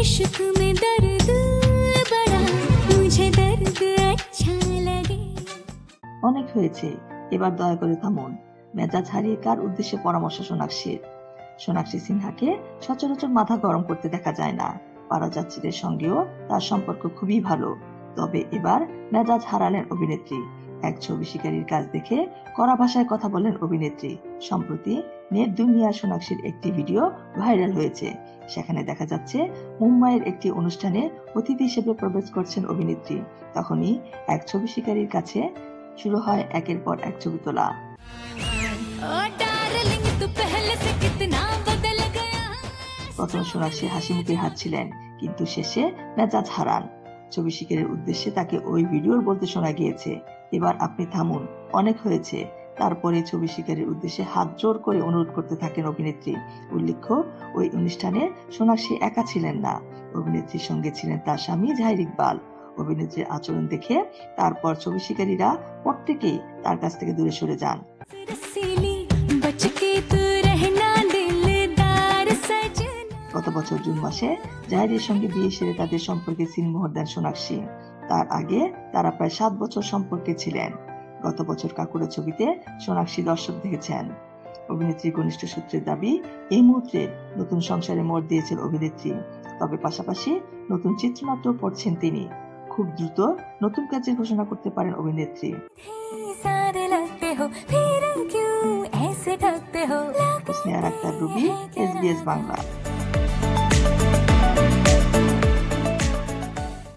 इश्क में दर्द बड़ा मुझे दर्द अच्छा लगे। অনেক হয়েছে, এবার দয়া করে থামুন। মেজাজ হারিয়ে কার উদ্দেশ্যে পরামর্শ সোনাক্ষীর? সোনাক্ষী সিনহাকে সচরাচর মাথা গরম করতে দেখা যায় না। পাড়াযাত্রীদের সঙ্গেও তার সম্পর্ক খুবই ভালো। তবে এবার মেজাজ হারালেন অভিনেত্রী। এক ছবি শিকারীর কাজ দেখে কড়া ভাষায় কথা বলেন অভিনেত্রী। সম্প্রতি নেট দুনিয়ার সোনাক্ষীর একটি ভিডিও ভাইরাল হয়েছে। সেখানে দেখা যাচ্ছে মুম্বাইয়ের একটি অনুষ্ঠানে অতিথি হিসেবে প্রবেশ করছেন অভিনেত্রী। তখনই এক ছবি শিকারীর কাছে শুরু হয় একের পর এক ছবি তোলা। প্রথমে সোনাক্ষী হাসি মুখে হাঁটছিলেন, কিন্তু শেষে মেজাজ হারান। ছবি শিকারের উদ্দেশ্যে তাকে ওই ভিডিওর বলতে শোনা গিয়েছে, এবার আপনি থামুন, অনেক হয়েছে। তারপরে ছবি শিকারের উদ্দেশ্যে হাত জোর করে অনুরোধ করতে থাকেন অভিনেত্রী। উল্লেখ্য, ওই অনুষ্ঠানে সোনাক্ষী একা ছিলেন না, অভিনেত্রীর সঙ্গে ছিলেন তার স্বামী জাহির ইকবাল। অভিনেত্রীর আচরণ দেখে তারপর ছবি শিকারীরা প্রত্যেকেই তার কাছ থেকে দূরে সরে যান। গত বছর জুন মাসে জাহিরের সঙ্গে বিয়ে সেরে তাদের সম্পর্কে সিলমোহর দেন সোনাক্ষী। তার আগে তারা প্রায় 7 বছর সম্পর্কে ছিলেন। গত বছর কাকুরা ছবিতে সোনাক্ষী দর্শক দেখেছেন। অভিনেত্রীর ঘনিষ্ঠ সূত্রের দাবি, এই মুহূর্তে নতুন সংসারে মোড় দিয়েছেন অভিনেত্রী। তবে পাশাপাশি নতুন চিত্রনাট্য পড়ছেন তিনি। খুব দ্রুত নতুন কাজের ঘোষণা করতে পারেন অভিনেত্রী। স্নেহা আক্তার রুবি, SBS বাংলা।